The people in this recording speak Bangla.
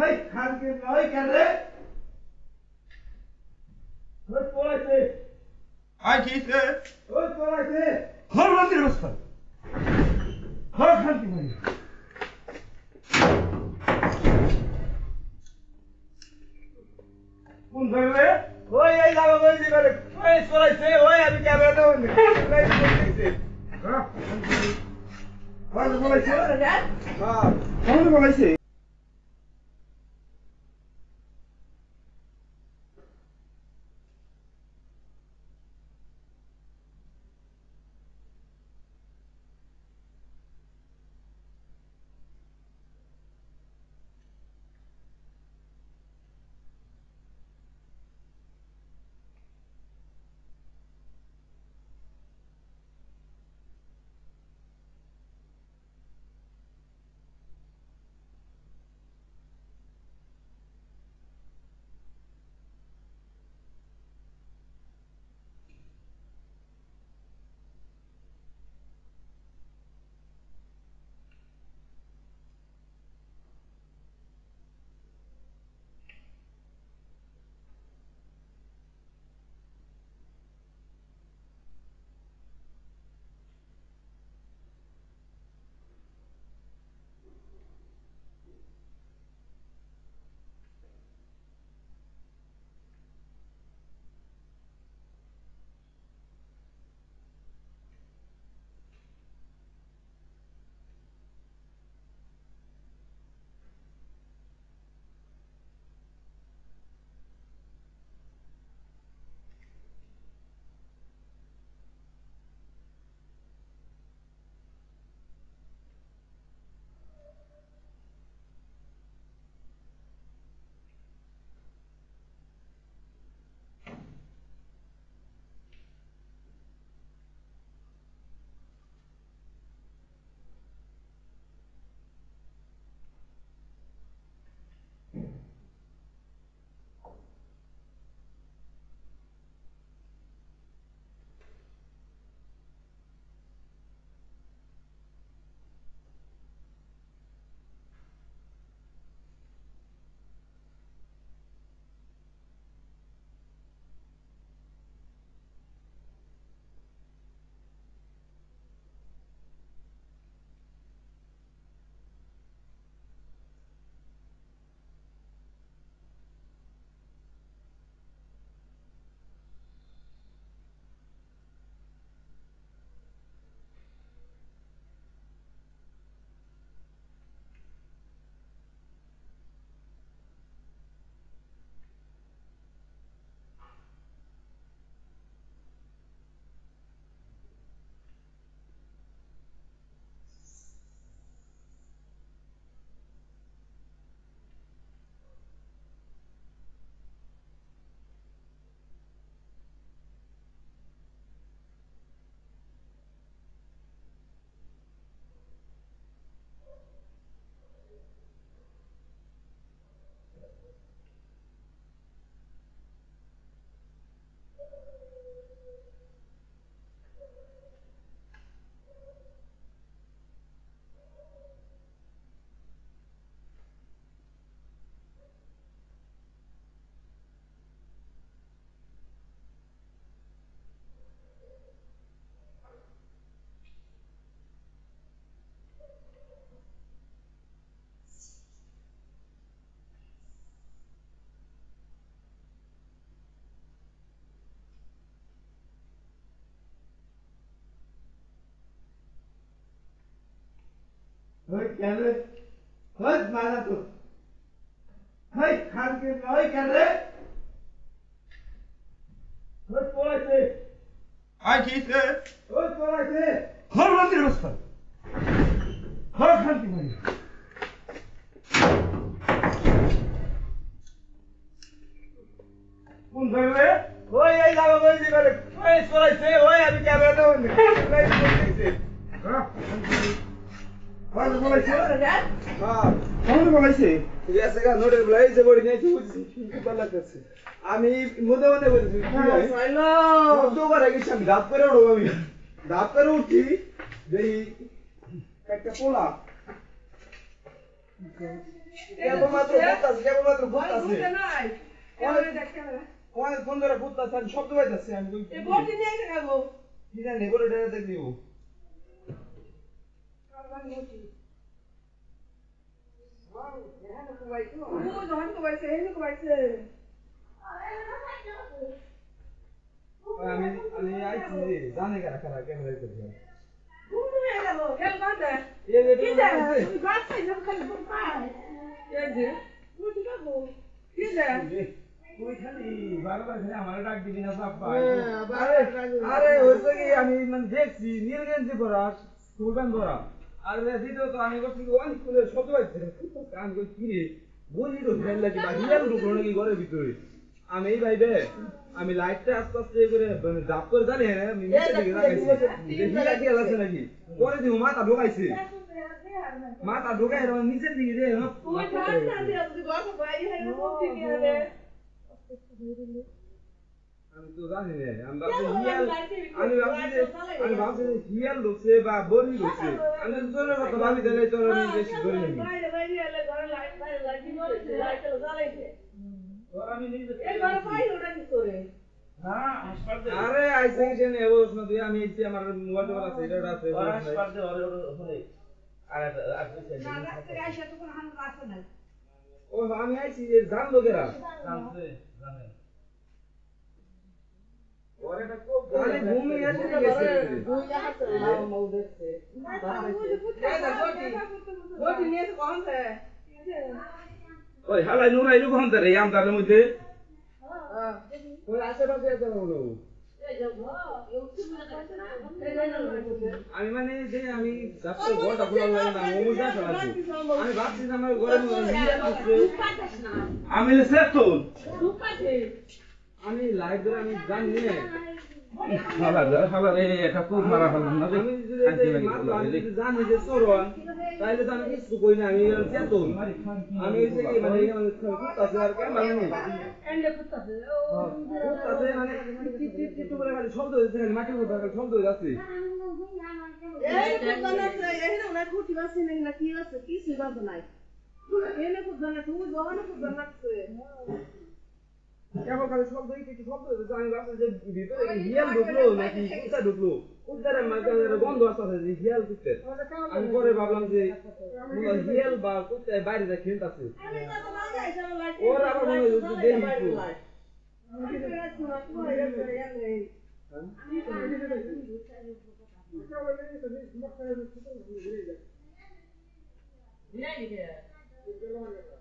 হেই খানকে নয় কেন রে ওই পড়াইছে আই কিছে ওই পড়াইছে হর মন্দির বসতা হর শান্তি নাই কোন ধরলে ওই এই লাগা বলছি বলে ওই পড়াইছে ওই আমি ক্যামেরা দেব না লাইভ করতেছি হ্যাঁ কোন বলাইছে হ্যাঁ কোন বলাইছে ওই কেন রে ওই মানা তো হেই খানকে নয় কেন রে ওই পড়াইছে আই কিছে ওই পড়াইছে হর মন্দির বসতা হর শান্তি নাই কোন ধরলে ওই এই লাগা বলছি বলে ওই পড়াইছে ওই আমি ক্যামেরা দেব না লাইভ করতেছি হ্যাঁ কোন বলাইছে হ্যাঁ কোন বলাইছে ঠিক আছে গা নোটের বলাই যে বড়ি নিয়েছি বুঝছি কি ভালো লাগতেছে আমি মধ্যে মধ্যে বলছি দুবার আগে আমি দাঁত করে উঠবো আমি দাঁত করে উঠছি যে একটা পোলা কেবলমাত্র ফুটতাছে অনেক ফোন ধরে ফুটতাছে আমি শব্দ পাইতাছি আমি কই কি জানি বলে এটা দেখ দিব আমি আমি আইছি জানে কারা কারা ক্যামেরা করছে তুই খালি বারবার খালি আমার ডাক দিবি না বাপ আরে হইছে কি আমি মানে দেখছি নীলগঞ্জি পড়া স্কুল ব্যান্ড পড়া আর ভিডিও তো আমি করছি অনেক খুলে শব্দ পাইছে আমি কই কি রে বলি তো ফেল লাগি বা হিয়াল ঢুকলো নাকি ঘরের ভিতরে আমি এই ভাইবে আমি লাইটটা আস্তে আস্তে করে মানে জাপ করে জানি আমি নিচে দিকে রাখাইছি হিয়াল কি আছে নাকি পরে দিও মাথা ঢোকাইছে মাথা ঢোকাই আর নিচের দিকে রে আমি তো জানি না আমি ভাবছি হিয়াল ঢুকছে বা বড়ি ঢুকছে আমি তো তোর কথা ভাবি দিলে তোর আমি বেশি ধরে নিবি আরে আইসে কি জানি এবস না তুই আমি ইচ্ছে আমার মোবাইল টোবাইল আছে এটা আছে ও আমি আইছি জান লোকেরা জানছে জানে ওরে এটা খুব খালি ঘুমি আসে গেছে তুই যাচ্ছে লাও মৌ দেখছে গটি নিয়ে কোন রে ওই হালাই নুরাইলু কোন রে আমদারের মধ্যে ওই আশেপাশে আছে বলো আমি মানে যে আমি যাচ্ছে ঘরটা খোলা লাগে না মোমো যা শোনা আমি ভাবছি না আমার ঘরে আমি সেতো আমি লাইট ধরে আমি জানি না হালা এটা খুব মারা হলাম না আমি যদি জানি যে চোরন তাইলে তো আমি কিছু কই না আমি চেতন আমি হইছে কি মানে কুত্তাছে আর কেন মানে কুত্তাছে মানে টিপ করে খালি শব্দ হইছে খালি মাটির উপর খালি শব্দ হই যাচ্ছে এই কুত্তাছে এখানে ওনা কুটি বাসে না কি আছে কি সুবা নাই এনে কুত্তানা তুই জওয়ানা কুত্তানাছে কেবল খালি শব্দ কিছু শব্দ হইছে আমি ভাবছি যে ভিতরে হিয়াল ঢুকলো নাকি কুত্তা ঢুকলো কুত্তার মাঝে গন্ধ আসছে যে হিয়াল কুত্তা আমি পরে ভাবলাম যে হিয়াল বা কুত্তা বাইরে যা খেলতাছে ওর আবার মনে হচ্ছে দেখি Yeah,